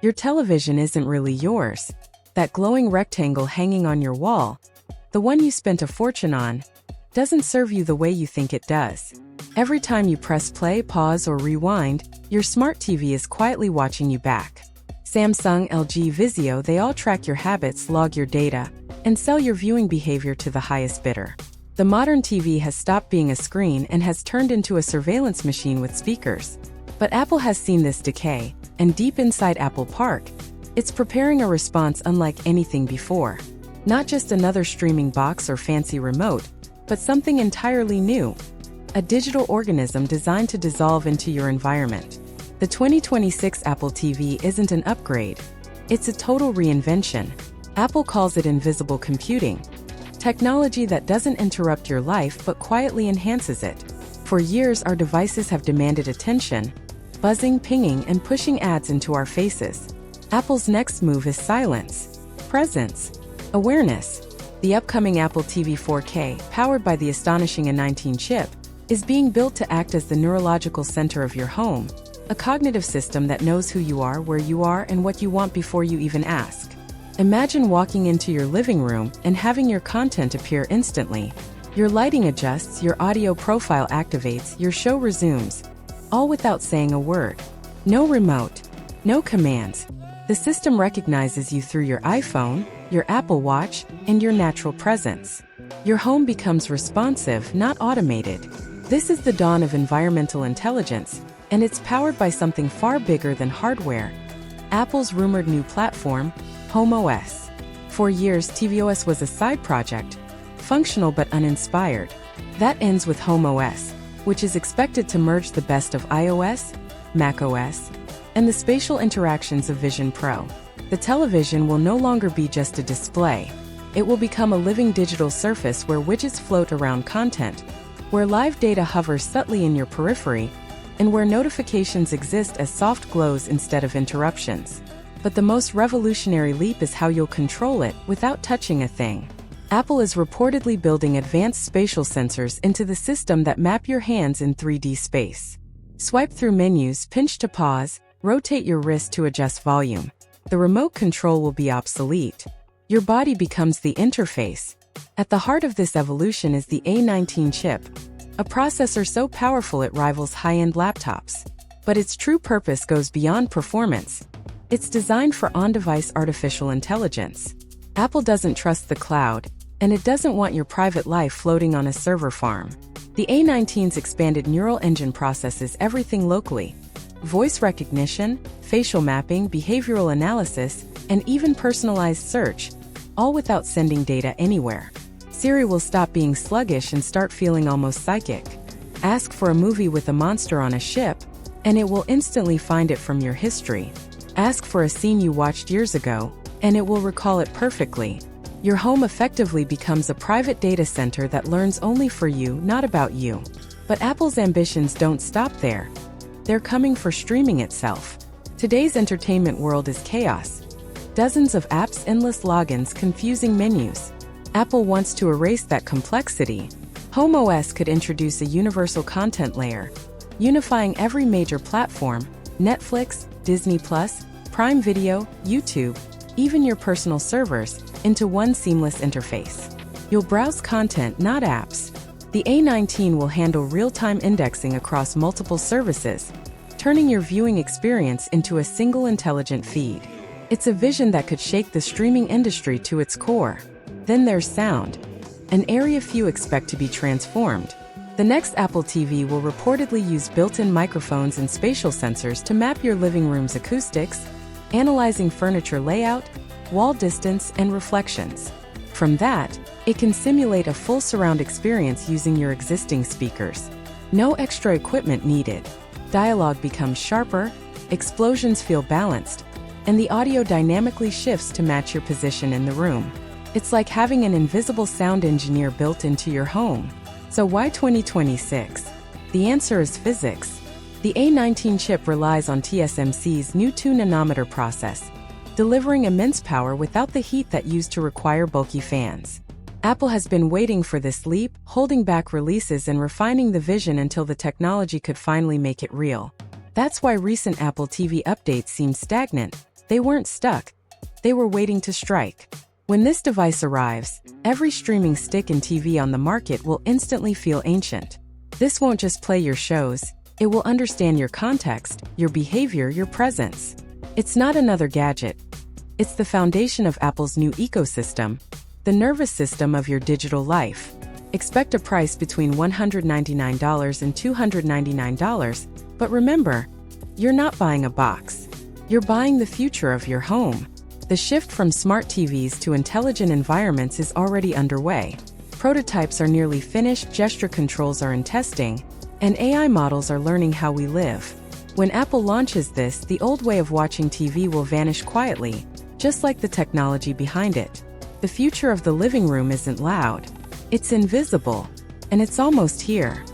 Your television isn't really yours. That glowing rectangle hanging on your wall, the one you spent a fortune on, doesn't serve you the way you think it does. Every time you press play, pause, or rewind, your smart TV is quietly watching you back. Samsung, LG, Vizio, they all track your habits, log your data, and sell your viewing behavior to the highest bidder. The modern TV has stopped being a screen and has turned into a surveillance machine with speakers. But Apple has seen this decay, and deep inside Apple Park, it's preparing a response unlike anything before. Not just another streaming box or fancy remote, but something entirely new. A digital organism designed to dissolve into your environment. The 2026 Apple TV isn't an upgrade. It's a total reinvention. Apple calls it invisible computing. Technology that doesn't interrupt your life but quietly enhances it. For years, our devices have demanded attention, buzzing, pinging, and pushing ads into our faces. Apple's next move is silence, presence, awareness. The upcoming Apple TV 4K, powered by the astonishing A19 chip, is being built to act as the neurological center of your home, a cognitive system that knows who you are, where you are, and what you want before you even ask. Imagine walking into your living room and having your content appear instantly. Your lighting adjusts, your audio profile activates, your show resumes, all without saying a word. No remote, no commands. The system recognizes you through your iPhone, your Apple Watch, and your natural presence. Your home becomes responsive, not automated. This is the dawn of environmental intelligence, and it's powered by something far bigger than hardware. Apple's rumored new platform, HomeOS. For years, tvOS was a side project, functional but uninspired. That ends with HomeOS, which is expected to merge the best of iOS, macOS, and the spatial interactions of Vision Pro. The television will no longer be just a display. It will become a living digital surface where widgets float around content, where live data hovers subtly in your periphery, and where notifications exist as soft glows instead of interruptions. But the most revolutionary leap is how you'll control it without touching a thing. Apple is reportedly building advanced spatial sensors into the system that map your hands in 3D space. Swipe through menus, pinch to pause, rotate your wrist to adjust volume. The remote control will be obsolete. Your body becomes the interface. At the heart of this evolution is the A19 chip, a processor so powerful it rivals high-end laptops. But its true purpose goes beyond performance. It's designed for on-device artificial intelligence. Apple doesn't trust the cloud, and it doesn't want your private life floating on a server farm. The A19's expanded neural engine processes everything locally. Voice recognition, facial mapping, behavioral analysis, and even personalized search, all without sending data anywhere. Siri will stop being sluggish and start feeling almost psychic. Ask for a movie with a monster on a ship, and it will instantly find it from your history. Ask for a scene you watched years ago, and it will recall it perfectly. Your home effectively becomes a private data center that learns only for you, not about you. But Apple's ambitions don't stop there. They're coming for streaming itself. Today's entertainment world is chaos. Dozens of apps, endless logins, confusing menus. Apple wants to erase that complexity. HomeOS could introduce a universal content layer, unifying every major platform, Netflix, Disney+, Prime Video, YouTube, even your personal servers, into one seamless interface. You'll browse content, not apps. The A19 will handle real-time indexing across multiple services, turning your viewing experience into a single intelligent feed. It's a vision that could shake the streaming industry to its core. Then there's sound, an area few expect to be transformed. The next Apple TV will reportedly use built-in microphones and spatial sensors to map your living room's acoustics, analyzing furniture layout, wall distance, and reflections. From that, it can simulate a full surround experience using your existing speakers. No extra equipment needed. Dialogue becomes sharper, explosions feel balanced, and the audio dynamically shifts to match your position in the room. It's like having an invisible sound engineer built into your home. So why 2026? The answer is physics. The A19 chip relies on TSMC's new 2-nanometer process, delivering immense power without the heat that used to require bulky fans. Apple has been waiting for this leap, holding back releases and refining the vision until the technology could finally make it real. That's why recent Apple TV updates seem stagnant. They weren't stuck. They were waiting to strike. When this device arrives, every streaming stick and TV on the market will instantly feel ancient. This won't just play your shows, it will understand your context, your behavior, your presence. It's not another gadget. It's the foundation of Apple's new ecosystem, the nervous system of your digital life. Expect a price between $199 and $299, but remember, you're not buying a box. You're buying the future of your home. The shift from smart TVs to intelligent environments is already underway. Prototypes are nearly finished, gesture controls are in testing, and AI models are learning how we live. When Apple launches this, the old way of watching TV will vanish quietly, just like the technology behind it. The future of the living room isn't loud. It's invisible, and it's almost here.